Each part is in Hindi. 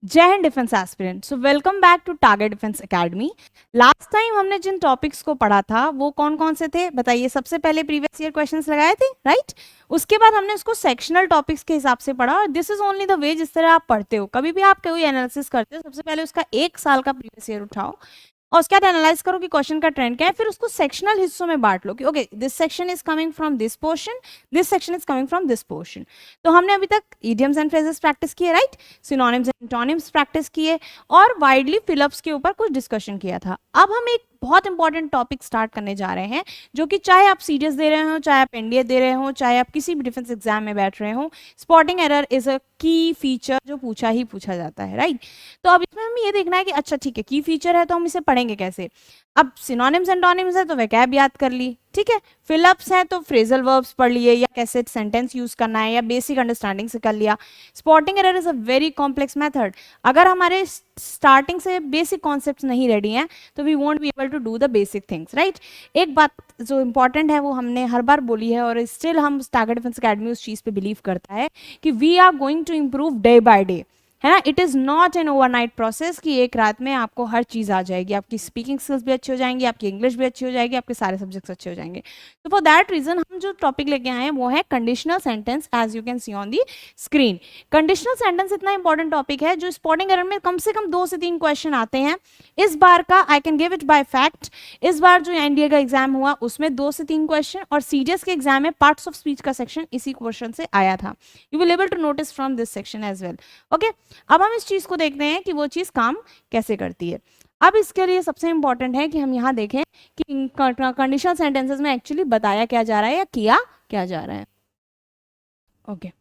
जय Hind defence aspirant. So welcome back to target defence academy. Last time हमने जिन टॉपिक्स को पढ़ा था वो कौन कौन से थे बताइए। सबसे पहले प्रीवियस ईयर क्वेश्चंस लगाए थे, राइट। उसके बाद हमने उसको सेक्शनल टॉपिक्स के हिसाब से पढ़ा और this is only the way जिस तरह आप पढ़ते हो। कभी भी आप कोई एनालिसिस करते हो सबसे पहले उसका एक साल का प्रीवियस ईयर उठाओ और उसके बाद एनालाइज करो कि क्वेश्चन का ट्रेंड क्या है, फिर उसको सेक्शनल हिस्सों में बांट लो कि okay this section is coming from this portion, this section is coming from this portion. तो हमने अभी तक इडियम्स एंड फ्रेजेस प्रैक्टिस किए, right, synonyms and antonyms practice किए और वाइडली फिलअप्स के ऊपर कुछ डिस्कशन किया था। अब हम एक बहुत इंपॉर्टेंट टॉपिक स्टार्ट करने जा रहे हैं जो कि चाहे आप सीडीएस दे रहे हो, चाहे आप एनडीए दे रहे हो, चाहे आप किसी भी डिफेंस एग्जाम में बैठ रहे हो, स्पॉटिंग एरर इज अ की फीचर जो पूछा ही पूछा जाता है, राइट। तो अब इसमें हमें ये देखना है कि अच्छा ठीक है की फीचर है तो हम इसे पढ़ेंगे कैसे। अब सिनोनिम्स एंटोनिम्स है तो वैकैब याद कर ली, ठीक है। फिलअप्स है तो फ्रेजल वर्ब्स पढ़ लिए या कैसे सेंटेंस यूज करना है या बेसिक अंडरस्टैंडिंग से कर लिया। Spotting error is a very complex method. अगर हमारे स्टार्टिंग से बेसिक कॉन्सेप्ट्स नहीं रेडी हैं तो we won't be able to do the basic things, right. एक बात जो इंपॉर्टेंट है वो हमने हर बार बोली है और स्टिल हम टारगेट डिफेंस एकेडमी उस चीज पे बिलीव करता है कि we are going to improve day by day, है ना। It is not an overnight process कि एक रात में आपको हर चीज़ आ जाएगी, आपकी स्पीकिंग स्किल्स भी अच्छी हो जाएंगी, आपकी इंग्लिश भी अच्छी हो जाएगी, आपके सारे सब्जेक्ट्स अच्छे हो जाएंगे। तो फॉर दैट रीजन हम जो टॉपिक लेके आए हैं वो है conditional sentence, as you can see on the screen. Conditional sentence इतना इंपॉर्टेंट टॉपिक है जो स्पॉटिंग एरर में कम से कम 2 से 3 क्वेश्चन आते हैं। इस बार का I can give it by fact, इस बार जो एनडीए का एग्जाम हुआ उसमें 2 से 3 क्वेश्चन और सीडीएस के एग्जाम में पार्ट्स ऑफ स्पीच का सेक्शन इसी क्वेश्चन से आया था। You will able to notice from this section as well, okay. अब हम इस चीज को देखते हैं कि वो चीज काम कैसे करती है। अब इसके लिए सबसे इंपॉर्टेंट है कि हम यहाँ देखें कि कंडीशनल सेंटेंसेस में एक्चुअली बताया क्या जा रहा है या किया क्या जा रहा है, ओके।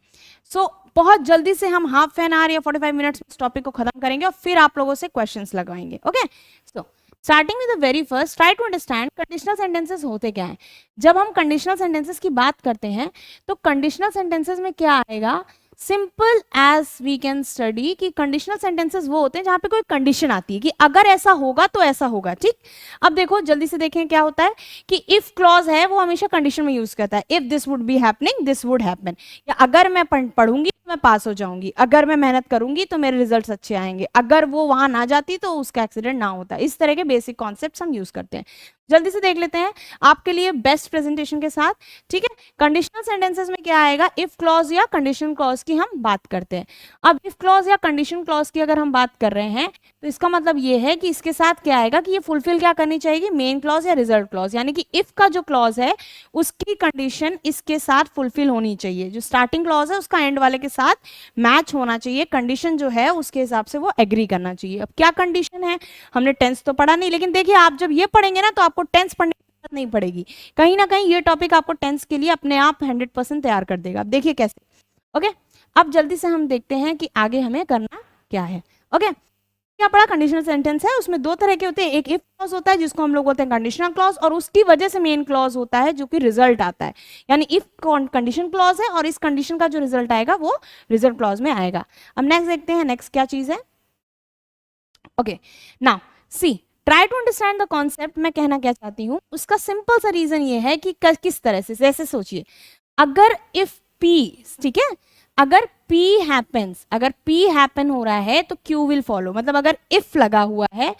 सो बहुत जल्दी से हम हाफ एन आवर या 45 मिनट्स में इस टॉपिक को खत्म करेंगे और फिर आप लोगों से क्वेश्चंस लगाएंगे, okay. So starting with the very first, try to understand conditional sentences होते क्या हैं। जब हम कंडीशनल सेंटेंसेस की बात करते हैं तो कंडीशनल सेंटेंसेस में क्या आएगा, simple as we can study कि कंडीशनल सेंटेंसेस वो होते हैं जहां पे कोई कंडीशन आती है कि अगर ऐसा होगा तो ऐसा होगा, ठीक। अब देखो जल्दी से देखें क्या होता है कि इफ क्लॉज है वो हमेशा कंडीशन में यूज करता है। If this would be happening this would happen, या अगर मैं पढ़ूंगी तो मैं पास हो जाऊंगी, अगर मैं मेहनत करूंगी तो मेरे रिजल्ट्स अच्छे आएंगे, अगर वो वहां ना जाती तो उसका एक्सीडेंट ना होता। इस तरह के बेसिक कॉन्सेप्ट्स हम यूज करते हैं। जल्दी से देख लेते हैं आपके लिए बेस्ट प्रेजेंटेशन के साथ, ठीक है। कंडीशनल सेंटेंसेस में क्या आएगा, इफ क्लॉज या कंडीशन क्लॉज की हम बात करते हैं। अब इफ क्लॉज या कंडीशन क्लॉज की अगर हम बात कर रहे हैं तो इसका मतलब ये है कि इसके साथ क्या आएगा कि ये फुलफिल क्या करनी चाहिए, मेन क्लॉज या रिजल्ट क्लॉज, यानी कि इफ का जो क्लॉज है उसकी कंडीशन इसके साथ फुलफिल होनी चाहिए। जो स्टार्टिंग क्लॉज है उसका एंड वाले के साथ मैच होना चाहिए, कंडीशन जो है उसके हिसाब से वो एग्री करना चाहिए। अब क्या कंडीशन है, हमने टेंस तो पढ़ा नहीं, लेकिन देखिए आप जब ये पढ़ेंगे ना तो आपको टेंस पढ़ने की जरूरत नहीं पड़ेगी। कहीं ना कहीं ये टॉपिक आपको टेंस के लिए अपने आप 100% तैयार कर देगा। अब देखिए कैसे, ओके। अब जल्दी से हम देखते हैं कि आगे हमें करना क्या है, ओके। क्या पढ़ा, कंडीशनल सेंटेंस है, उसमें 2 तरह के होते हैं। एक इफ क्लॉज होता है जिसको हम लोग बोलते हैं कंडीशनल क्लॉज, और उसकी वजह से मेन क्लॉज होता है जो कि रिजल्ट आता है। यानी इफ कंडीशन क्लॉज है और इस कंडीशन का जो रिजल्ट आएगा वो रिजल्ट क्लॉज में आएगा। अब नेक्स्ट देखते हैं, नेक्स्ट क्या चीज है, okay. Now see try to understand the concept. मैं कहना क्या चाहती हूँ उसका सिंपल सा रीजन ये है कि किस तरह से, जैसे सोचिए अगर इफ पी, ठीक है, अगर P हैपेंस, अगर P हैपन हो रहा है तो Q विल फॉलो। मतलब अगर if लगा हुआ है,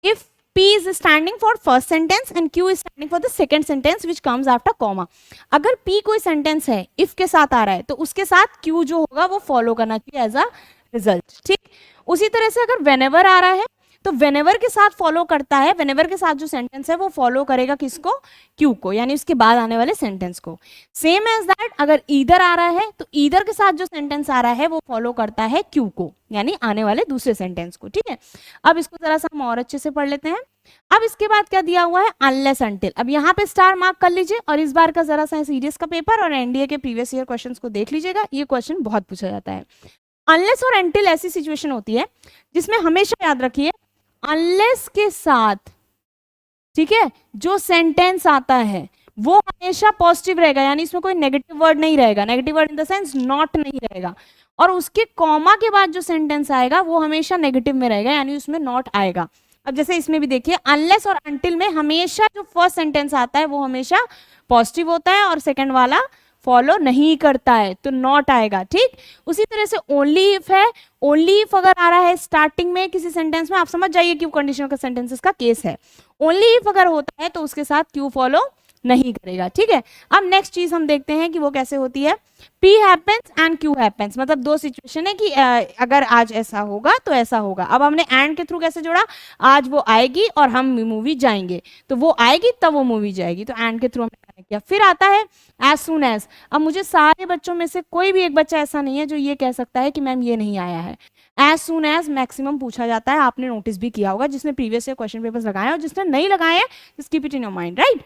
if P is standing for first sentence and Q is standing for the second sentence which comes after comma। अगर P कोई सेंटेंस है if के साथ आ रहा है तो उसके साथ Q जो होगा वो फॉलो करना चाहिए एज अ रिजल्ट, ठीक। उसी तरह से अगर whenever आ रहा है तो whenever के साथ फॉलो करता है, whenever के साथ जो सेंटेंस है वो फॉलो करेगा किसको, Q को, यानी उसके बाद आने वाले सेंटेंस को। सेम एज दैट अगर ईदर आ रहा है तो ईदर के साथ जो सेंटेंस आ रहा है वो फॉलो करता है Q को, यानी आने वाले दूसरे सेंटेंस को, ठीक है। अब इसको जरा सा हम और अच्छे से पढ़ लेते हैं। अब इसके बाद क्या दिया हुआ है, अनलेस अनटिल। अब यहाँ पे स्टार मार्क कर लीजिए और इस बार का जरा सा सीडीएस का पेपर और एनडीए के प्रीवियस ईयर क्वेश्चंस को देख लीजिएगा, ये क्वेश्चन बहुत पूछा जाता है। अनलेस और अनटिल ऐसी सिचुएशन होती है जिसमें हमेशा याद रखिए अनलेस के साथ, ठीक है, जो सेंटेंस आता है वो हमेशा पॉजिटिव रहेगा, यानी इसमें कोई नेगेटिव वर्ड नहीं रहेगा, negative word in the sense not नहीं रहेगा। और उसके कॉमा के बाद जो सेंटेंस आएगा वो हमेशा नेगेटिव में रहेगा, यानी उसमें नॉट आएगा। अब जैसे इसमें भी देखिए अनलेस और अनटिल में हमेशा जो फर्स्ट सेंटेंस आता है वो हमेशा पॉजिटिव होता है और सेकंड वाला फॉलो नहीं करता है तो नॉट आएगा, ठीक। उसी तरह से ओनली इफ है, ओनली इफ अगर आ रहा है स्टार्टिंग में किसी सेंटेंस में, आप समझ जाइए कि वो कंडीशनल का सेंटेंसेस का केस है। ओनली इफ अगर होता है तो उसके साथ क्यू फॉलो नहीं करेगा, ठीक है। अब नेक्स्ट चीज हम देखते हैं कि वो कैसे होती है। P happens and Q happens, मतलब दो सिचुएशन है कि अगर आज ऐसा होगा तो ऐसा होगा। अब हमने एंड के थ्रू कैसे जोड़ा, आज वो आएगी और हम मूवी जाएंगे, तो वो आएगी तब वो मूवी जाएगी, तो एंड के थ्रू हमने कनेक्ट किया। फिर आता है एज सुन एज। अब मुझे सारे बच्चों में से कोई भी एक बच्चा ऐसा नहीं है जो ये कह सकता है कि मैम ये नहीं आया है। एज सुन एज मैक्सिमम पूछा जाता है, आपने नोटिस भी किया होगा जिसने प्रीवियस ईयर क्वेश्चन पेपर्स लगाए और जिसने नहीं लगाए हैं, just keep it in your mind, right.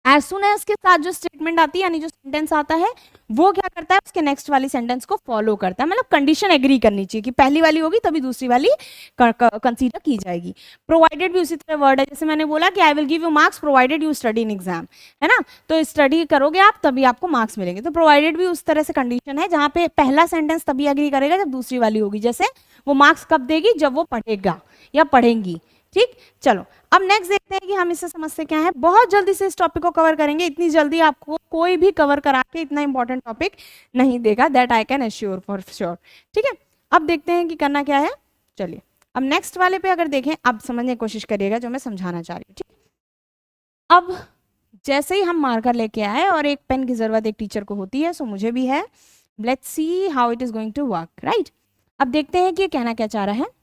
As soon as के साथ जो स्टेटमेंट आती है यानी जो सेंटेंस आता है वो क्या करता है, उसके नेक्स्ट वाली सेंटेंस को फॉलो करता है, मतलब कंडीशन एग्री करनी चाहिए कि पहली वाली होगी तभी दूसरी वाली कंसीडर की जाएगी। प्रोवाइडेड भी उसी तरह वर्ड है, जैसे मैंने बोला कि आई will give you marks provided you study in exam, है ना, तो स्टडी करोगे आप तभी आपको मार्क्स मिलेंगे। तो प्रोवाइडेड भी उस तरह से कंडीशन है जहाँ पे पहला सेंटेंस तभी एग्री करेगा जब दूसरी वाली होगी, जैसे वो मार्क्स कब देगी, जब वो पढ़ेगा या पढ़ेंगी, ठीक। चलो अब नेक्स्ट देखते हैं कि हम इससे समझते क्या है। बहुत जल्दी से इस टॉपिक को कवर करेंगे, इतनी जल्दी आपको कोई भी कवर करा के इतना इंपॉर्टेंट टॉपिक नहीं देगा, that I can assure for sure, ठीक है। अब देखते हैं कि करना क्या है। चलिए अब नेक्स्ट वाले पे अगर देखें, अब समझने की कोशिश करिएगा जो मैं समझाना चाह रही हूँ, ठीक। अब जैसे ही हम मार्कर लेके आए, और एक पेन की जरूरत एक टीचर को होती है, सो मुझे भी है, let's see how it is going to work, right. अब देखते हैं कि ये कहना क्या चाह रहा है।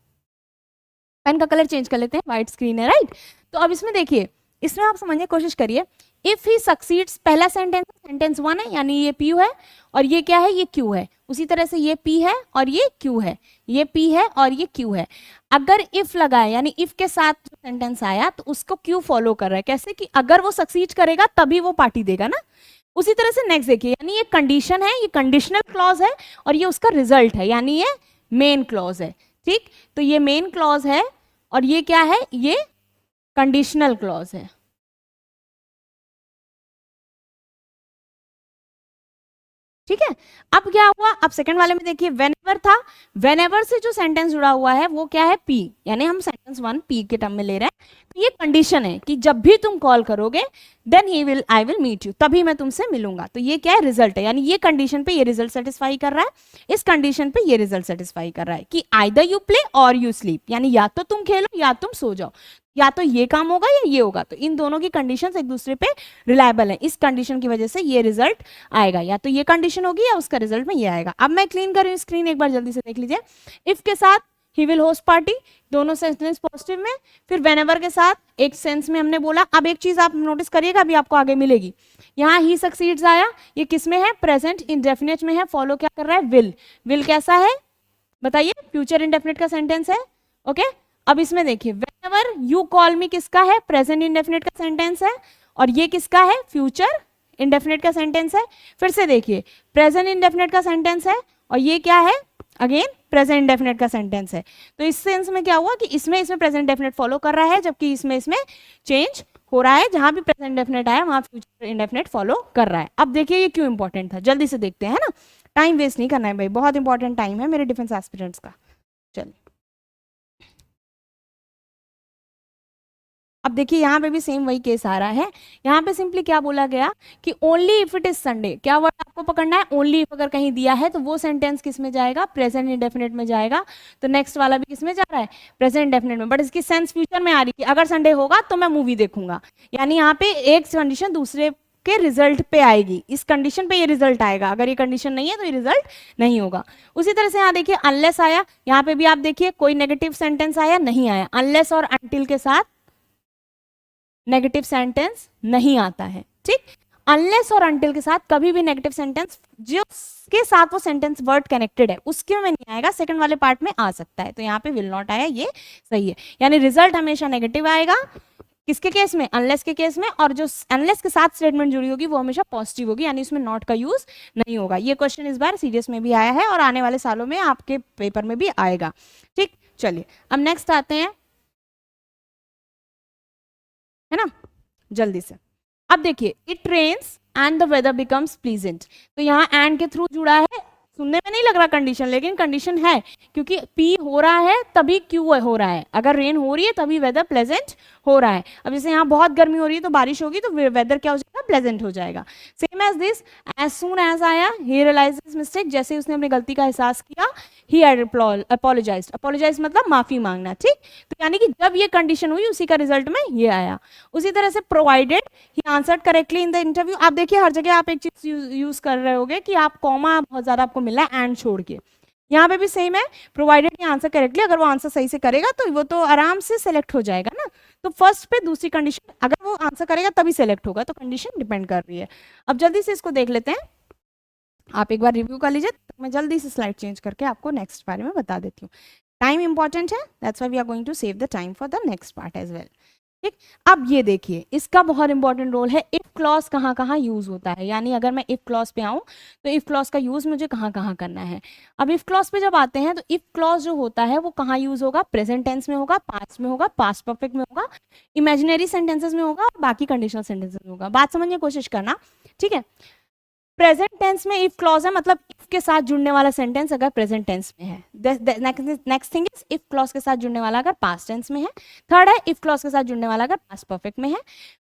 पेन का कलर चेंज कर लेते हैं, व्हाइट स्क्रीन है, राइट। तो अब इसमें देखिए, इसमें आप समझने की कोशिश करिए। इफ ही सक्सीड्स, पहला सेंटेंस सेंटेंस वन है यानी ये पी है, और ये क्या है, ये क्यू है। उसी तरह से ये पी है और ये क्यू है, ये पी है और ये क्यू है। अगर इफ लगा है यानी इफ के साथ जो सेंटेंस आया तो उसको क्यू फॉलो कर रहा है, कैसे कि अगर वो सक्सीड करेगा तभी वो पार्टी देगा ना। उसी तरह से नेक्स्ट देखिए, यानी ये कंडीशन है, ये कंडीशनल क्लॉज है, और ये उसका रिजल्ट है यानी ये मेन क्लॉज है, ठीक। तो ये मेन क्लॉज है और ये क्या है, ये कंडीशनल क्लॉज है, ठीक है। अब क्या हुआ, अब सेकंड वाले में देखिए, वेनेवर था, वेनेवर से जो सेंटेंस जुड़ा हुआ है वो क्या है, पी, यानी हम सेंटेंस वन पी के टर्म में ले रहे हैं। तो ये कंडीशन है कि जब भी तुम कॉल करोगे then I will meet you, तभी मैं तुमसे मिलूंगा। तो ये क्या है, रिजल्ट है, यानी ये कंडीशन पे ये रिजल्ट सेटिस्फाई कर रहा है, इस कंडीशन पे ये रिजल्ट सेटिस्फाई कर रहा है कि आइदर यू प्ले और यू स्लीप, यानी या तो तुम खेलो या तुम सो जाओ, या तो ये काम होगा या ये होगा। तो इन दोनों की कंडीशंस एक दूसरे पे रिलायबल है, इस कंडीशन की वजह से ये रिजल्ट आएगा, या तो ये कंडीशन होगी या उसका रिजल्ट में ये आएगा। अब मैं क्लीन कर रही हूँ स्क्रीन, एक बार जल्दी से देख लीजिए। इफ के साथ ही विल होस्ट पार्टी, दोनों सेंटेंस पॉजिटिव में। फिर वेनेवर के साथ एक सेंस में हमने बोला। अब एक चीज आप नोटिस करिएगा, अभी आपको आगे मिलेगी। यहाँ ही सक्सीड्स आया, ये किस में है, प्रेजेंट इंडेफिनिट में है, फॉलो क्या कर रहा है, विल। विल कैसा है बताइए, फ्यूचर इंडेफिनिट का सेंटेंस है, ओके। अब इसमें देखिए, व्हेनेवर यू कॉल मी किसका है, प्रेजेंट इंडेफिनिट का सेंटेंस है, और ये किसका है, फ्यूचर इंडेफिनिट का सेंटेंस है। फिर से देखिए, प्रेजेंट इंडेफिनिट का सेंटेंस है और ये क्या है, अगेन प्रेजेंट इंडेफिनिट का सेंटेंस है। तो इस सेंस में क्या हुआ कि इसमें प्रेजेंट इंडेफिनिट फॉलो कर रहा है, जबकि इसमें चेंज हो रहा है, जहां भी प्रेजेंट इंडेफिनिट आया वहां फ्यूचर इंडेफिनिट फॉलो कर रहा है। अब देखिए ये क्यों इंपॉर्टेंट था, जल्दी से देखते हैं, है ना, टाइम वेस्ट नहीं करना है भाई, बहुत इंपॉर्टेंट टाइम है मेरे डिफेंस एस्पिरेंट्स का। चलिए अब देखिए, यहाँ पे भी सेम वही केस आ रहा है। यहाँ पे सिंपली क्या बोला गया कि only if it is Sunday, क्या वर्ड आपको पकड़ना है, ओनली इफ अगर कहीं दिया है तो वो सेंटेंस किस में जाएगा, प्रेजेंट इंडेफिनिट में जाएगा। तो नेक्स्ट वाला भी किस में जा रहा है, प्रेजेंट इंडेफिनिट में, बट इसकी सेंस फ्यूचर में आ रही है, अगर संडे होगा तो मैं मूवी देखूंगा, यानी यहाँ पे एक कंडीशन दूसरे के रिजल्ट पे आएगी, इस कंडीशन पे ये रिजल्ट आएगा, अगर ये कंडीशन नहीं है तो ये रिजल्ट नहीं होगा। उसी तरह से यहाँ देखिए, अनलेस आया, यहाँ पे भी आप देखिए कोई नेगेटिव सेंटेंस आया नहीं आया, अनलेस और अनटिल के साथ नेगेटिव सेंटेंस नहीं आता है, ठीक। अनलेस और अनटिल के साथ कभी भी नेगेटिव सेंटेंस जिसके साथ वो सेंटेंस वर्ड कनेक्टेड है उसके में नहीं आएगा, सेकंड वाले पार्ट में आ सकता है। तो यहाँ पे विल नॉट आया, ये सही है, यानी रिजल्ट हमेशा नेगेटिव आएगा किसके केस में, अनलेस के केस में, और जो अनलेस के साथ स्टेटमेंट जुड़ी होगी वो हमेशा पॉजिटिव होगी, यानी इसमें नॉट का यूज नहीं होगा। ये क्वेश्चन इस बार सीरियस में भी आया है और आने वाले सालों में आपके पेपर में भी आएगा, ठीक। चलिए अब नेक्स्ट आते हैं, है ना, जल्दी से। अब देखिए, it rains and the weather becomes pleasant, तो यहाँ एंड के थ्रू जुड़ा है, सुनने में नहीं लग रहा कंडीशन, लेकिन कंडीशन है, क्योंकि पी हो रहा है तभी क्यू हो रहा है। अगर रेन हो रही है तभी वेदर प्लेजेंट हो रहा है। अब जैसे यहाँ बहुत गर्मी हो रही है तो बारिश होगी तो वेदर क्या हो जाएगा, प्लेजेंट हो जाएगा। Same as this, as soon as आया ही रियलाइज हिज मिस्टेक, जैसे उसने अपनी गलती का एहसास किया, ही अपोलोजाइज्ड। अपोलोजाइज मतलब माफी मांगना, ठीक। तो यानी कि जब ये कंडीशन हुई उसी का रिजल्ट में ये आया। उसी तरह से provided he answered correctly in the interview. आप देखिए हर जगह आप एक चीज यूज कर रहे होगे कि आप कॉमा बहुत ज्यादा आपको मिला है एंड छोड़ के, यहाँ पे भी सेम है, प्रोवाइडेड ही आंसर करेक्टली। अगर वो आंसर सही से करेगा तो वो तो आराम से सेलेक्ट हो जाएगा ना। तो फर्स्ट पे दूसरी कंडीशन, अगर वो आंसर करेगा तभी सेलेक्ट होगा, तो कंडीशन डिपेंड कर रही है। अब जल्दी से इसको देख लेते हैं, आप एक बार रिव्यू कर लीजिए, तो मैं जल्दी से स्लाइड चेंज करके आपको नेक्स्ट बारे में बता देती हूँ। टाइम इंपॉर्टेंट है, that's why we are going to save the time for the next part as well, ठीक। अब ये देखिए, इसका बहुत इंपॉर्टेंट रोल है, इफ क्लॉज कहाँ कहाँ यूज होता है। यानी अगर मैं इफ क्लॉज पे आऊँ तो इफ क्लॉज का यूज मुझे कहाँ कहाँ करना है। अब इफ क्लॉज पे जब आते हैं तो इफ क्लॉज जो होता है वो कहाँ यूज होगा, प्रेजेंट टेंस में होगा, पास्ट में होगा, पास्ट परफेक्ट में होगा, इमेजिनरी सेंटेंसेस में होगा और बाकी कंडीशनल सेंटेंसेस में होगा। बात समझने की कोशिश करना, ठीक है। प्रेजेंट टेंस में इफ क्लॉज है, मतलब इफ के साथ जुड़ने वाला सेंटेंस अगर प्रेजेंट टेंस में है। Next thing is if clause के साथ जुड़ने वाला अगर पास्ट टेंस में है। थर्ड है इफ क्लॉज के साथ जुड़ने वाला अगर पास्ट परफेक्ट में है।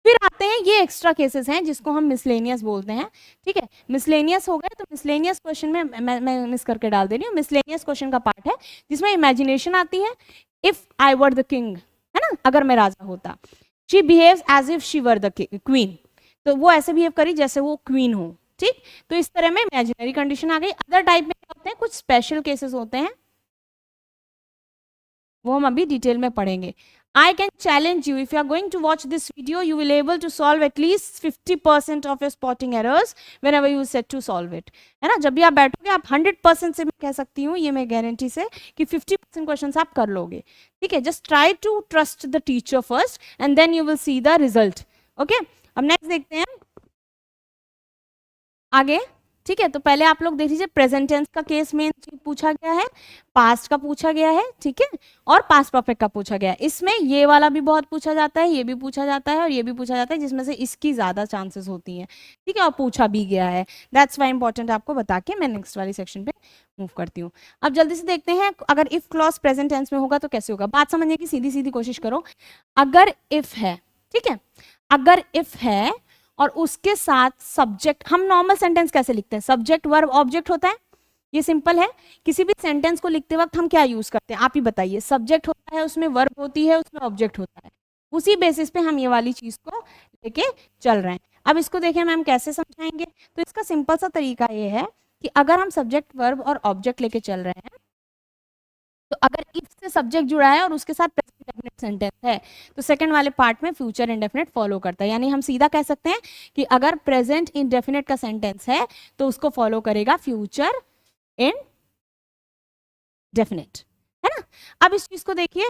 फिर आते हैं ये एक्स्ट्रा केसेस हैं जिसको हम मिसलेनियस बोलते हैं, ठीक है। मिसलेनियस हो गए तो मिसलेनियस क्वेश्चन में मैं मिस करके डाल दे रही हूँ, मिसलेनियस क्वेश्चन का पार्ट है जिसमें इमेजिनेशन आती है। If I were the king, है ना, अगर मैं राजा होता। She behaves as if she were the queen, तो वो ऐसे बिहेव करी जैसे वो क्वीन हो, ठीक। तो इस तरह में इमेजिनरी कंडीशन आ गई। अदर टाइप में क्या होते हैं, कुछ स्पेशल केसेस होते हैं, वो हम अभी डिटेल में पढ़ेंगे। I can challenge you, if you are going to watch this video, you will able to solve at least 50% of your spotting errors whenever you set to solve it, है ना। जब भी आप बैठोगे आप 100% से मैं कह सकती हूँ, ये मैं गारंटी से, कि 50% क्वेश्चंस आप कर लोगे, ठीक है। Just try to trust the teacher first and then you will see the result, okay. अब नेक्स्ट देखते हैं आगे, ठीक है। तो पहले आप लोग देख लीजिए, प्रेजेंट टेंस का केस में पूछा गया है, पास्ट का पूछा गया है, ठीक है, और पास्ट परफेक्ट का पूछा गया है। इसमें ये वाला भी बहुत पूछा जाता है, ये भी पूछा जाता है और ये भी पूछा जाता है, जिसमें से इसकी ज्यादा चांसेस होती हैं, ठीक है, और पूछा भी गया है। दैट्स वाई इंपॉर्टेंट आपको बता के मैं नेक्स्ट वाली सेक्शन पे मूव करती हूँ। अब जल्दी से देखते हैं, अगर इफ क्लॉज प्रेजेंट टेंस में होगा तो कैसे होगा। बात समझने की सीधी सीधी कोशिश करो। अगर इफ है, ठीक है, अगर इफ है और उसके साथ सब्जेक्ट, हम नॉर्मल सेंटेंस कैसे लिखते हैं, सब्जेक्ट वर्ब ऑब्जेक्ट होता है, ये सिंपल है। किसी भी सेंटेंस को लिखते वक्त हम क्या यूज करते हैं, आप ही बताइए। सब्जेक्ट होता है, उसमें वर्ब होती है, उसमें ऑब्जेक्ट होता है। उसी बेसिस पे हम ये वाली चीज को लेके चल रहे हैं। अब इसको देखिए मैम कैसे समझाएंगे। तो इसका सिंपल सा तरीका ये है कि अगर हम सब्जेक्ट वर्ब और ऑब्जेक्ट लेके चल रहे हैं, तो अगर इफ से सब्जेक्ट जुड़ा है और उसके साथ प्रेजेंट इंडेफिनिट सेंटेंस है तो सेकंड वाले पार्ट में फ्यूचर इंडेफिनिट फॉलो करता है। यानी हम सीधा कह सकते हैं कि अगर प्रेजेंट इंडेफिनिट का सेंटेंस है तो उसको फॉलो करेगा फ्यूचर इंडेफिनिट, है ना। अब इस चीज को देखिए,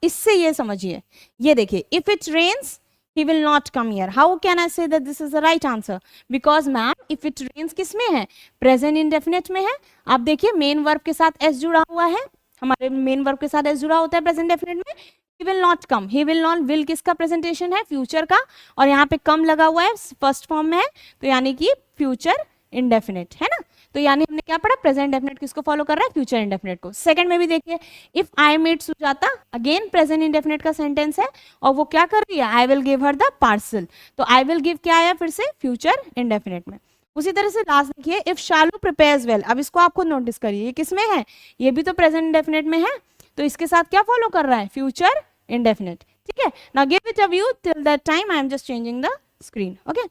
इससे ये समझिए, ये देखिए, if it rains he will not come here. How can I say that this is the right answer? Because ma'am, if it rains किस में है, प्रेजेंट इंडेफिनिट में है। आप देखिए मेन वर्ब के साथ एस जुड़ा हुआ है, हमारे मेन वर्ब के साथ एस जुड़ा होता है प्रेजेंट डेफिनेट में। He will not come, he will not, will किसका प्रेजेंटेशन है, फ्यूचर का, और यहाँ पे कम लगा हुआ है, फर्स्ट फॉर्म में है, तो यानी कि फ्यूचर इंडेफिनिट, है ना। तो यानी हमने क्या पढ़ा, प्रेजेंट डेफिनेट किसको फॉलो कर रहा है, फ्यूचर इंडेफिनिट को। सेकंड में भी देखिए, if I met Sujata, again present indefinite का सेंटेंस है और वो क्या कर रही है, I will give her the parcel, तो आई विल गिव क्या आया फिर से, फ्यूचर इंडेफिनिट में। उसी तरह से लास्ट देखिए, इफ शालू प्रिपेयर्स वेल, अब इसको आप खुद नोटिस करिए, ये किसमें है, ये भी तो प्रेजेंट इंडेफिनिट में है, तो इसके साथ क्या फॉलो कर रहा है, फ्यूचर इंडेफिनिट, ठीक है। Now give it a view, till that time I am just changing the screen, okay.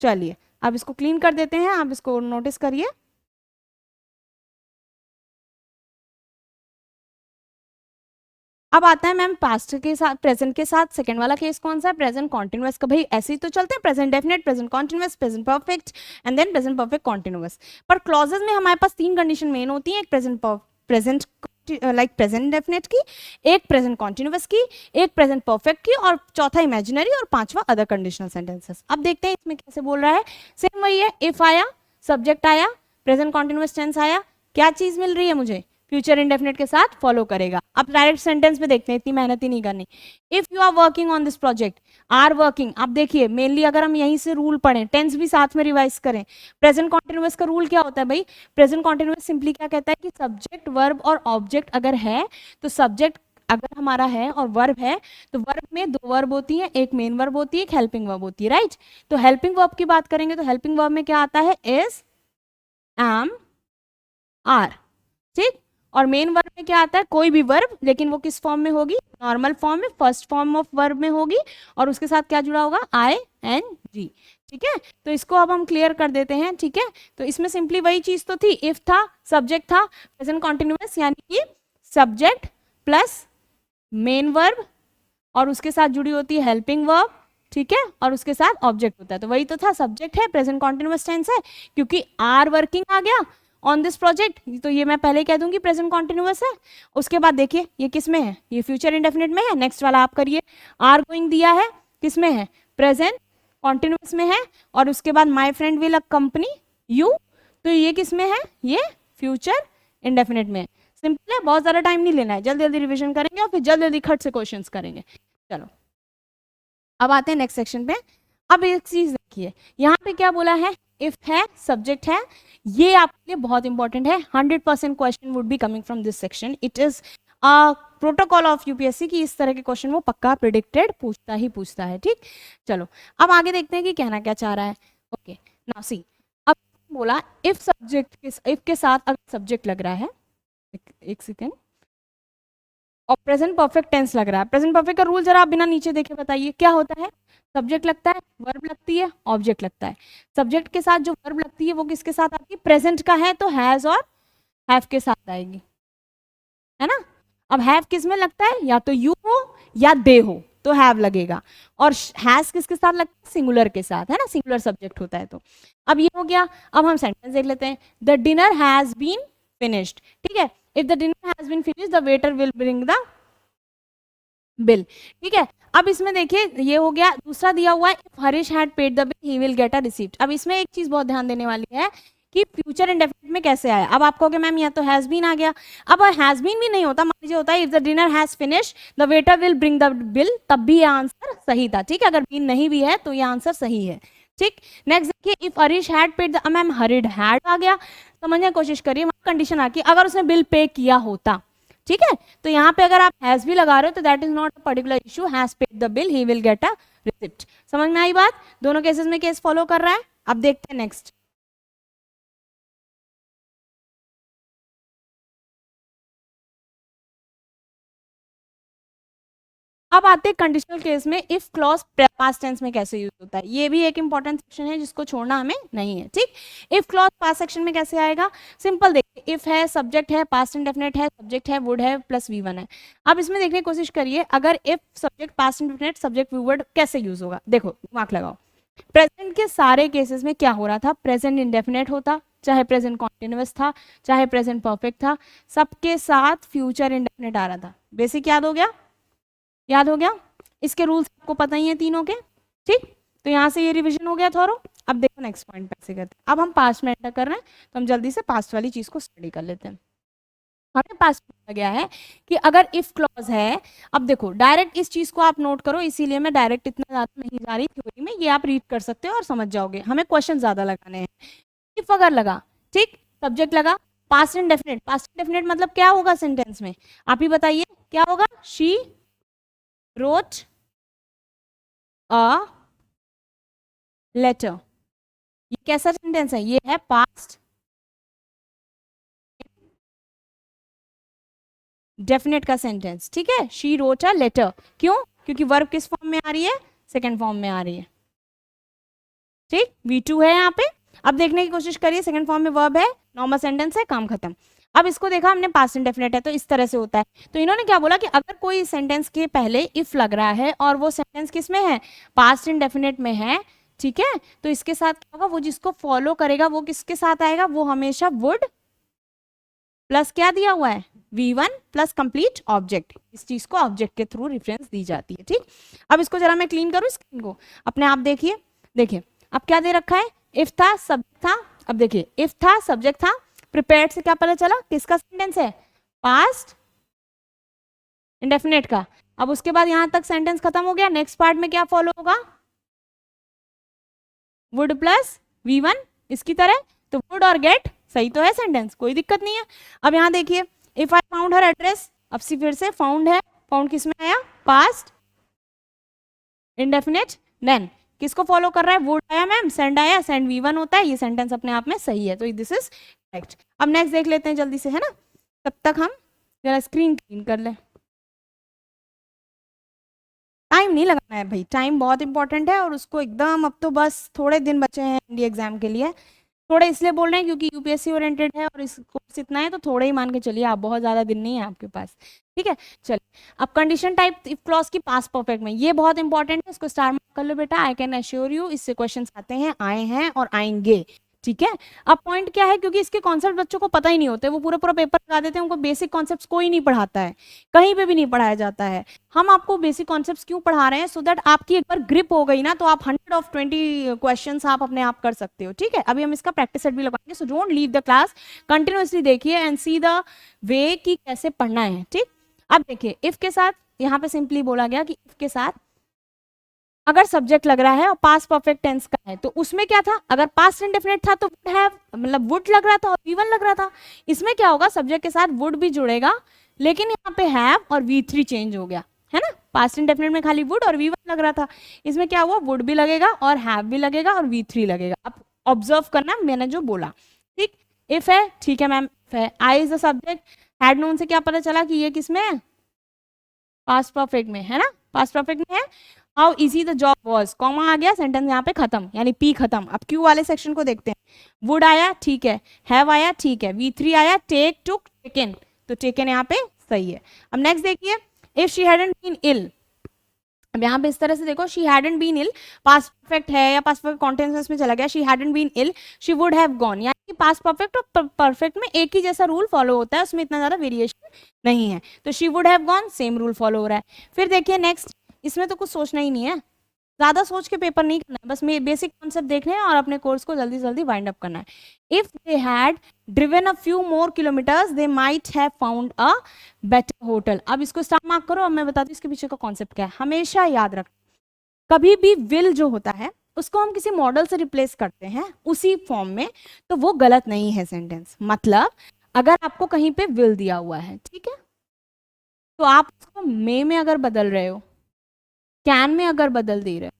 चलिए अब इसको क्लीन कर देते हैं, आप इसको नोटिस करिए। अब आता है मैम पास्ट के साथ, प्रेजेंट के साथ सेकंड वाला केस कौन सा है, प्रेजेंट कॉन्टिन्यूअस का। भाई ऐसे ही तो चलते हैं, present definite, present continuous, present perfect and then present perfect continuous. पर क्लॉजेस में हमारे पास तीन कंडीशन मेन होती है, एक प्रेजेंट लाइक प्रेजेंट डेफिनेट की, एक प्रेजेंट कॉन्टिन्यूअस की, एक प्रेजेंट परफेक्ट की, और चौथा इमेजिनरी, और पांचवा अदर कंडीशनल सेंटेंसेस। अब देखते हैं इसमें कैसे बोल रहा है। सेम वही है, इफ आया, सब्जेक्ट आया, प्रेजेंट कॉन्टिन्यूअस टेंस आया, क्या चीज मिल रही है मुझे, फ्यूचर इंडेफिनिट के साथ फॉलो करेगा। अब डायरेक्ट सेंटेंस में देखते हैं, इतनी मेहनत ही नहीं करनी। If you are working on this project, are working, आप देखिए मेनली अगर हम यहीं से रूल पढ़ें, टेंस भी साथ में रिवाइज करें, प्रेजेंट कॉन्टिन्यूअस का रूल क्या होता है भाई? प्रेजेंट कॉन्टिन्यूअस सिंपली क्या कहता है कि सब्जेक्ट वर्ब और ऑब्जेक्ट अगर है तो सब्जेक्ट अगर हमारा है और वर्ब है तो वर्ब में दो वर्ब होती है, एक मेन वर्ब होती है, एक हेल्पिंग वर्ब होती है, राइट? तो हेल्पिंग वर्ब की बात करेंगे तो हेल्पिंग वर्ब में क्या आता है? इज, एम, आर, ठीक। और मेन वर्ब में क्या आता है? कोई भी वर्ब, लेकिन वो किस फॉर्म में होगी? नॉर्मल फॉर्म में, फर्स्ट फॉर्म ऑफ वर्ब में होगी, और उसके साथ क्या जुड़ा होगा? आई एन जी, ठीक है। तो इसको अब हम क्लियर कर देते हैं, ठीक है। तो इसमें सिंपली वही चीज तो थी, इफ था, सब्जेक्ट था, प्रेजेंट कॉन्टिन्यूअस यानी कि सब्जेक्ट प्लस मेन वर्ब और उसके साथ जुड़ी होती है हेल्पिंग वर्ब, ठीक है, और उसके साथ ऑब्जेक्ट होता है। तो वही तो था, सब्जेक्ट है, प्रेजेंट कॉन्टिन्यूअस टेंस है, क्योंकि आर वर्किंग आ गया ऑन दिस प्रोजेक्ट, तो ये मैं पहले कह दूंगी प्रेजेंट कॉन्टिन्यूअस है। उसके बाद देखिए ये किस में है? ये फ्यूचर इंडेफिनिट में है। नेक्स्ट वाला आप करिए, आर गोइंग दिया है, किस में है? प्रेजेंट कॉन्टिन्यूअस में है, और उसके बाद my friend will accompany you, तो ये किस में है? ये फ्यूचर इंडेफिनिट में है। सिंपल है, बहुत ज्यादा टाइम नहीं लेना है, जल्दी जल्दी रिविजन करेंगे और फिर जल्दी जल्दी खट से क्वेश्चंस करेंगे। चलो अब आते हैं नेक्स्ट सेक्शन पे। अब एक चीज देखिए, यहाँ पे क्या बोला है? इफ है, सब्जेक्ट है, ये आपके लिए बहुत इंपॉर्टेंट है। 100% question would be coming from this section. It is protocol of UPSC की इस तरह के क्वेश्चन वो पक्का प्रिडिक्टेड पूछता ही पूछता है, ठीक। चलो अब आगे देखते हैं कि कहना क्या चाह रहा है। ओके नाउ सी, अब बोला इफ सब्जेक्ट इफ के साथ अगर सब्जेक्ट लग रहा है, एक सेकेंड, और प्रेजेंट परफेक्ट टेंस लग रहा है। प्रेजेंट परफेक्ट का रूल जरा आप बिना नीचे देखे बताइए क्या होता है? सब्जेक्ट लगता है, वर्ब लगती है, ऑब्जेक्ट लगता है। सब्जेक्ट के साथ जो वर्ब लगती है वो किसके साथ आती है? प्रेजेंट का है तो हैज और हैव के साथ आएगी, है ना। अब हैव किस में लगता है? या तो यू हो या दे हो तो हैव लगेगा, और हैज किसके साथ लगता है? सिंगुलर के साथ, है ना, सिंगुलर सब्जेक्ट होता है। तो अब ये हो गया। अब हम सेंटेंस देख लेते हैं। The dinner has been finished, ठीक है। If the dinner has been finished the waiter will bring the bill, ठीक है। अब इसमें देखिए ये हो गया। दूसरा दिया हुआ है if Harish had paid the bill he will get a receipt. अब इसमें एक चीज बहुत ध्यान देने वाली है कि फ्यूचर इंडेफिनिट में कैसे आया। अब आप कहोगे मैम या तो हैज बीन आ गया। अब हैज बीन भी नहीं होता, मान लीजिए होता है if the dinner has finish the waiter will bring the bill, तब भी ये आंसर सही था, ठीक है। अगर बीन नहीं भी है तो ये आंसर सही है, ठीक। नेक्स्ट देखिए if Harish had paid the, ma'am hurried had आ गया, समझने की कोशिश करिए, कंडीशन आती है अगर उसने बिल पे किया होता, ठीक है। तो यहाँ पे अगर आप हैज भी लगा रहे हो तो that is not a particular issue, has paid the bill he will get a receipt. समझ में आई बात? दोनों केसेस में केस फॉलो कर रहा है। अब देखते हैं नेक्स्ट। अब आते हैं कंडीशनल केस में इफ क्लॉज पास्ट टेंस में कैसे यूज होता है। ये भी एक इंपॉर्टेंट सेक्शन है जिसको छोड़ना हमें नहीं है, ठीक। इफ क्लॉज पास्ट सेक्शन में कैसे आएगा? सिंपल देखिए, इफ है, सब्जेक्ट है, पास्ट इंडेफिनिट है, सब्जेक्ट है, वुड है, प्लस V1 है। अब इसमें देखने की कोशिश करिए, अगर if subject past indefinite subject word कैसे यूज होगा। देखो दिमाग लगाओ, प्रेजेंट के सारे केसेस में क्या हो रहा था? प्रेजेंट इंडेफिनिट होता, चाहे प्रेजेंट कॉन्टिन्यूअस था, चाहे प्रेजेंट परफेक्ट था, सबके साथ फ्यूचर इंडेफिनिट आ रहा था। बेसिक याद हो गया? याद हो गया? इसके रूल्स आपको पता ही है तीनों के, ठीक। तो यहाँ से ये रिवीजन हो गया थोड़ा। अब देखो नेक्स्ट पॉइंट पे कैसे करते हैं। अब हम पास्ट में एंटर कर रहे हैं तो हम जल्दी से पास्ट वाली चीज को स्टडी कर लेते हैं। हमें पास्ट में गया है कि अगर इफ क्लॉज है, अब देखो डायरेक्ट इस चीज को आप नोट करो, इसीलिए मैं डायरेक्ट इतना ज्यादा नहीं जा रही थ्योरी में, ये आप रीड कर सकते हो और समझ जाओगे। हमें क्वेश्चन ज्यादा लगाने हैं। इफ अगर लगा, ठीक, सब्जेक्ट लगा, पास्ट इंडेफिनिट, पास्ट इंडेफिनिट मतलब क्या होगा सेंटेंस में? आप ही बताइए क्या होगा? She wrote a letter। ये कैसा सेंटेंस है? ये है पास्ट डेफिनेट का सेंटेंस, ठीक है। शी wrote a letter, क्यों? क्योंकि वर्ब किस फॉर्म में आ रही है? सेकंड फॉर्म में आ रही है, ठीक। V2 है यहाँ पे। अब देखने की कोशिश करिए, सेकंड फॉर्म में वर्ब है, नॉर्मल सेंटेंस है, काम खत्म। अब इसको देखा हमने पास्ट इंडेफिनिट है तो इस तरह से होता है। तो इन्होंने क्या बोला कि अगर कोई सेंटेंस के पहले इफ लग रहा है और वो सेंटेंस किस में है? पास्ट इंडेफिनिट में है, ठीक है। तो इसके साथ क्या होगा? वो जिसको फॉलो करेगा वो किसके साथ आएगा? वो हमेशा वुड प्लस क्या दिया हुआ है? V1 plus complete object. इस चीज को ऑब्जेक्ट के थ्रू रेफरेंस दी जाती है, ठीक। अब इसको जरा मैं क्लीन करूं स्क्रीन को, अपने आप देखिए। देखिए अब क्या दे रखा है? इफ था, सब्जेक्ट था। अब देखिए इफ था, सब्जेक्ट था, प्रिपेयर्ड से क्या पता चला? किसका सेंटेंस है? पास्ट इंडेफिनिट का। अब उसके बाद यहां तक सेंटेंस खत्म हो गया, नेक्स्ट पार्ट में क्या फॉलो होगा, वुड प्लस V1 इसकी तरह, तो वुड और गेट सही तो है सेंटेंस, कोई दिक्कत नहीं है। अब यहां देखिए, if I found her address, अब सी फिर से फाउंड है, फाउंड किस में आया, पास्ट इंडेफिनिट, देन किसको फॉलो कर रहा है, वुड आया मैम, सेंड आया, सेंड V1 होता है, ये सेंटेंस अपने आप में सही है, तो दिस इज करेक्ट। अब नेक्स्ट देख लेते हैं जल्दी से, है ना, तब तक हम जरा स्क्रीन क्लीन कर लें। टाइम नहीं लगाना है भाई, टाइम बहुत इंपॉर्टेंट है, और उसको एकदम, अब तो बस थोड़े दिन बचे हैं इंडिया एग्जाम के लिए, थोड़े इसलिए बोल रहे हैं क्योंकि यूपीएससी ओरिएंटेड है और इस कोर्स इतना है, तो थोड़े ही मान के चलिए आप, बहुत ज्यादा दिन नहीं है आपके पास, ठीक है। चलिए अब कंडीशन टाइप इफ क्लॉज की पास्ट परफेक्ट में, ये बहुत इंपॉर्टेंट है, इसको स्टार मार्क कर लो बेटा, आई कैन एश्योर यू इससे क्वेश्चंस आते हैं, आए हैं और आएंगे, ठीक है। अब पॉइंट क्या है, क्योंकि इसके कॉन्सेप्ट बच्चों को पता ही नहीं होते, वो पूरा पूरा पेपर लगा देते हैं, उनको बेसिक कॉन्सेप्ट्स कोई नहीं पढ़ाता है, कहीं पे भी नहीं पढ़ाया जाता है। हम आपको बेसिक कॉन्सेप्ट्स क्यों पढ़ा रहे हैं, सो दैट आपकी एक बार ग्रिप हो गई ना, तो आप 100 of 20 क्वेश्चंस आप अपने आप कर सकते हो, ठीक है। अभी हम इसका प्रैक्टिस सेट भी लगाएंगे, so don't leave the class, continuously देखिए एंड सी द वे कि कैसे पढ़ना है, ठीक। अब देखिए, इफ के साथ यहाँ पे सिंपली बोला गया कि इफ के साथ अगर सब्जेक्ट लग रहा है और पास्ट परफेक्ट टेंस का है, तो उसमें क्या था, अगर पास्ट इंडेफिनिट था तो वुड हैव, मतलब वुड लग रहा था और V1 लग रहा था। इसमें क्या होगा, सब्जेक्ट के साथ वुड भी जुड़ेगा, लेकिन यहाँ पे हैव और V3 चेंज हो गया, है ना। पास्ट इंडेफिनिट में खाली वुड और V1 लग रहा था, इसमें क्या हुआ, वुड भी लगेगा और हैव भी लगेगा और V3 लगेगा। अब ऑब्जर्व करना मैंने जो बोला, ठीक। इफ है, ठीक है मैम, है, I is the subject, had known से क्या पता चला कि ये किसमें है, पास्ट परफेक्ट में, है ना, पास्ट परफेक्ट में है। How easy the job was, comma आ गया, सेंटेंस यहाँ पे खत्म, यानी P खत्म। अब Q वाले सेक्शन को देखते हैं, वुड आया, ठीक है, हैव आया, ठीक है, V3 आया, टेक, टुक, टेकन, तो टेकन यहाँ पे सही है। अब नेक्स्ट देखिए, if she hadn't been ill, अब यहाँ पे इस तरह से देखो, she hadn't been ill, past perfect है या पास्ट परफेक्ट कॉन्टिन्यूअस में चला गया, she hadn't been ill, she would have gone, यानी कि पास्ट परफेक्ट और परफेक्ट में एक ही जैसा रूल फॉलो होता है, उसमें इतना ज्यादा वेरिएशन नहीं है, तो she would have gone same rule follow हो रहा है। फिर देखिए नेक्स्ट, इसमें तो कुछ सोचना ही नहीं है, ज्यादा सोच के पेपर नहीं करना है, बस बेसिक कॉन्सेप्ट देखने हैं और अपने कोर्स को जल्दी जल्दी वाइंड अप करना है। If they had driven a few more kilometres they might have found a better hotel. अब इसको स्टार मार्क करो, अब मैं बताती हूँ इसके पीछे का कॉन्सेप्ट क्या है। हमेशा याद रख, कभी भी विल जो होता है उसको हम किसी मॉडल से रिप्लेस करते हैं उसी फॉर्म में, तो वो गलत नहीं है सेंटेंस। मतलब अगर आपको कहीं पे विल दिया हुआ है, ठीक है, तो आप उसको मे में अगर बदल रहे हो, कैन में अगर बदल दे रहे हो,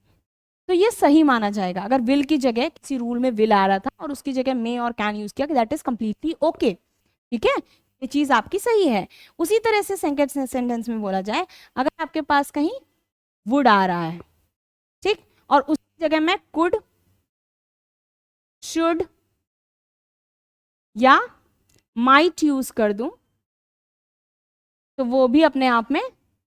तो ये सही माना जाएगा। अगर विल की जगह किसी रूल में विल आ रहा था और उसकी जगह मे और कैन यूज किया, दैट इज कंप्लीटली ओके, ठीक है, ये चीज आपकी सही है। उसी तरह से सेंटेंस में बोला जाए, अगर आपके पास कहीं वुड आ रहा है, ठीक, और उसकी जगह मैं कुड, शुड या माइट यूज कर दूं, तो वो भी अपने आप में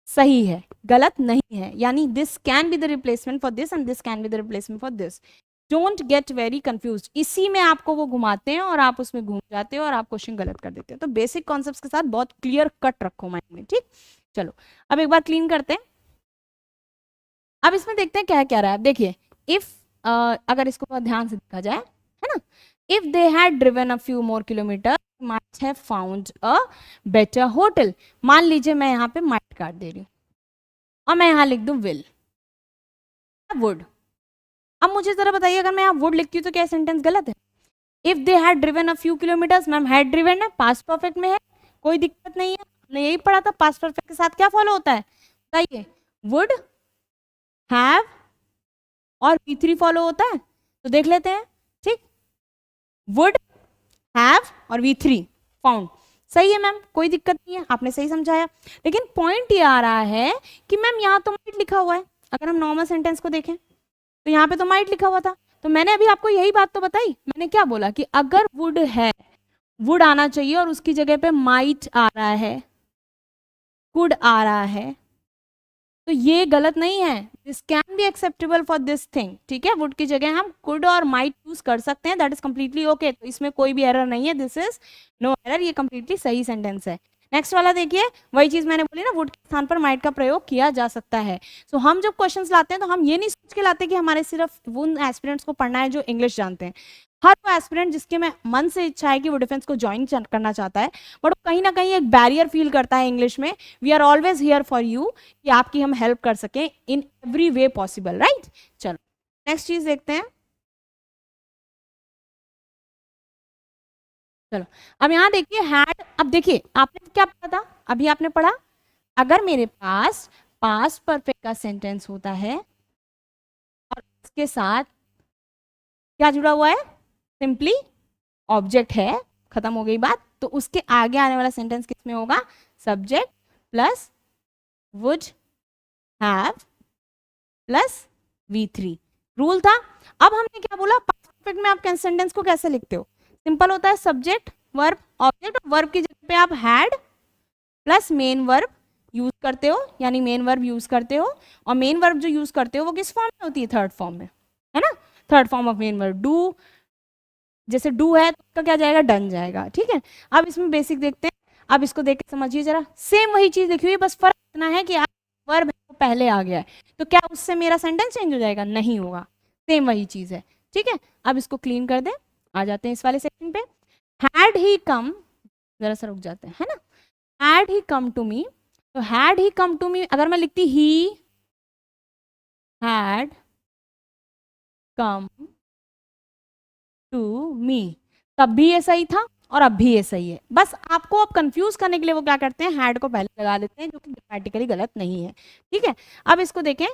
सही है, गलत नहीं है। यानी this can be the replacement for this and this can be the replacement for this. Don't get very confuse, इसी में आपको वो घुमाते हैं और आप उसमें घूम जाते हो और आप क्वेश्चन गलत कर देते हो। तो बेसिक कॉन्सेप्ट्स के साथ बहुत क्लियर कट रखो माइंड में, ठीक। चलो अब एक बार क्लीन करते हैं। अब इसमें देखते हैं क्या क्या रहा है। देखिए इफ अगर इसको ध्यान से देखा जाए, है ना, if they had driven a few more kilometre might have found a better hotel. मान लीजिए मैं यहाँ पे माइट काट दे रही हूँ और मैं यहाँ लिख दूं विल, वुड। अब मुझे जरा बताइए, अगर मैं यहाँ वुड लिखती हूँ तो क्या सेंटेंस गलत है? If they had driven a few kilometres, ma'am had driven है, पास्ट परफेक्ट में है, कोई दिक्कत नहीं है, हमने यही पढ़ा था। पास्ट परफेक्ट के साथ क्या फॉलो होता है बताइए, वुड, हैव और V3 फॉलो होता है, तो देख लेते हैं, ठीक। वुड, हैव और V3 फाउंड, सही है मैम, कोई दिक्कत नहीं है, आपने सही समझाया। लेकिन पॉइंट ये आ रहा है कि मैम यहाँ तो माइट लिखा हुआ है। अगर हम नॉर्मल सेंटेंस को देखें तो यहाँ पे तो माइट लिखा हुआ था, तो मैंने अभी आपको यही बात तो बताई। मैंने क्या बोला कि अगर वुड है, वुड आना चाहिए और उसकी जगह पे माइट आ रहा है, कुड आ रहा है, तो ये गलत नहीं है। This can be acceptable for this thing, ठीक है। वुड की जगह हम कुड और माइट यूज कर सकते हैं, दैट इज कंप्लीटली ओके, तो इसमें कोई भी एरर नहीं है, दिस इज नो एरर, ये कंप्लीटली सही सेंटेंस है। नेक्स्ट वाला देखिए, वही चीज मैंने बोली ना, वुड के स्थान पर माइट का प्रयोग किया जा सकता है। सो हम जब क्वेश्चंस लाते हैं तो हम ये नहीं सोच के लाते कि हमारे सिर्फ उन एस्पिरेंट्स को पढ़ना है जो इंग्लिश जानते हैं। हर वो एस्पिरेंट जिसके में मन से इच्छा है कि वो डिफेंस को ज्वाइन करना चाहता है, बट वो कहीं ना कहीं एक बैरियर फील करता है इंग्लिश में। We are always here for you, कि आपकी हम हेल्प कर सकें in every way possible, right. चलो नेक्स्ट चीज देखते हैं। चलो अब यहाँ देखिए हैड, अब देखिए आपने क्या पढ़ा था, अभी आपने पढ़ा, अगर मेरे पास पास्ट परफेक्ट का सेंटेंस होता है और उसके साथ क्या जुड़ा हुआ है, सिंपली ऑब्जेक्ट है, खत्म हो गई बात, तो उसके आगे आने वाला सेंटेंस किसमें होगा, subject plus would have plus V3 rule था। अब हमने क्या बोला, पास्ट परफेक्ट में आप सेंटेंस को कैसे लिखते हो, सिंपल होता है, सब्जेक्ट वर्ब ऑब्जेक्ट, और वर्ब की जगह पे आप had plus main verb use करते हो, यानी मेन वर्ब यूज करते हो, और मेन वर्ब जो यूज करते हो वो किस फॉर्म में होती है, थर्ड फॉर्म में, है ना। Third form of main verb, do, जैसे डू है तो उसका क्या जाएगा, डन जाएगा, ठीक है। अब इसमें बेसिक देखते हैं, अब इसको देख के समझिए जरा, सेम वही चीज लिखी हुई है, बस फर्क इतना है कि वर्ब पहले आ गया है, तो क्या उससे मेरा सेंटेंस चेंज हो जाएगा, नहीं होगा, सेम वही चीज है, ठीक है। अब इसको क्लीन कर दे, आ जाते हैं इस वाले सेक्शन पे। हैड ही कम, जरा सा रुक जाते हैं, है ना, हैड ही कम टू मी, तो हैड ही कम टू मी अगर मैं लिखती ही हैड कम टू मी, तब भी ये सही था और अब भी ये सही है, बस आपको अब कंफ्यूज करने के लिए वो क्या करते हैं, हैड को पहले लगा देते हैं, जो कि ग्रामेटिकली गलत नहीं है, ठीक है। अब इसको देखें,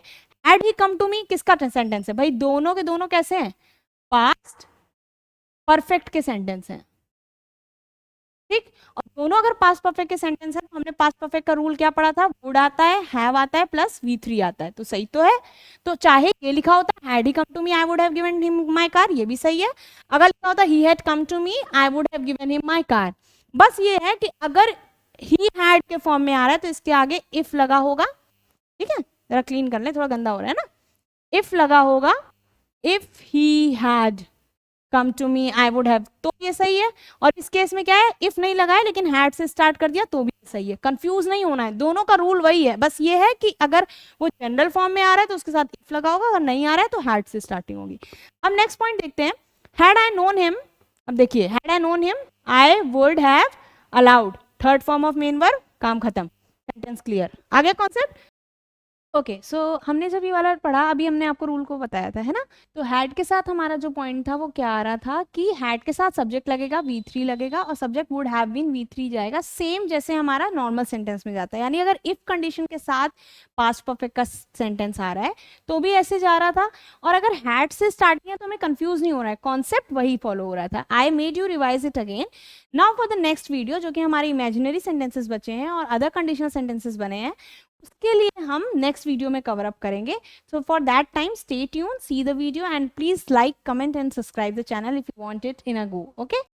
हैड ही कम टू मी किसका सेंटेंस है भाई, दोनों के दोनों कैसे हैं, पास्ट परफेक्ट के सेंटेंस हैं, ठीक। और दोनों अगर पास्ट परफेक्ट के सेंटेंस है तो हमने पास्ट परफेक्ट का रूल क्या पढ़ा था, वुड आता है, हैव आता है, प्लस V3 आता है, तो सही तो है। तो चाहे ये लिखा होता had he come to me I would have given him my car, ये भी सही है। अगर लिखा होता ही had come to me I would have given him my car, बस ये है कि अगर ही हैड के फॉर्म में आ रहा है तो इसके आगे इफ लगा होगा, ठीक है। जरा क्लीन कर ले, थोड़ा गंदा हो रहा है ना, इफ लगा होगा, if he had come to me I would have, तो ये सही है। और इस केस में क्या है, इफ नहीं लगा है लेकिन हैड से स्टार्ट कर दिया तो भी सही है, कंफ्यूज नहीं होना है, दोनों का रूल वही है, बस ये है कि अगर वो जनरल फॉर्म में आ रहा है तो उसके साथ इफ लगा होगा, अगर नहीं आ रहा है तो हैड से स्टार्टिंग होगी। अब नेक्स्ट पॉइंट देखते हैं, हैड आई नोन हिम, अब देखिए had I known him I would have allowed, third form of main verb, काम खत्म, सेंटेंस क्लियर, आगे कॉन्सेप्ट। ओके सो हमने जब ये वाला पढ़ा, अभी हमने आपको रूल को बताया था, है ना। तो हैड के साथ हमारा जो पॉइंट था वो क्या आ रहा था कि हैड के साथ सब्जेक्ट लगेगा, V3 लगेगा, और subject would have been V3 जाएगा, सेम जैसे हमारा नॉर्मल सेंटेंस में जाता है, यानी अगर इफ कंडीशन के साथ पास्ट परफेक्ट का सेंटेंस आ रहा है तो भी ऐसे जा रहा था, और अगर हैड से स्टार्ट किया तो हमें कंफ्यूज नहीं हो रहा है, कॉन्सेप्ट वही फॉलो हो रहा था। I made you revise it again now for the next video, जो कि हमारे इमेजिनरी सेंटेंसेस बचे हैं और अदर कंडीशनल सेंटेंसेस बने हैं, उसके लिए हम नेक्स्ट वीडियो में कवर अप करेंगे। So for that time stay tune, see the video, and please like, comment and subscribe the channel if you want it in a go, okay.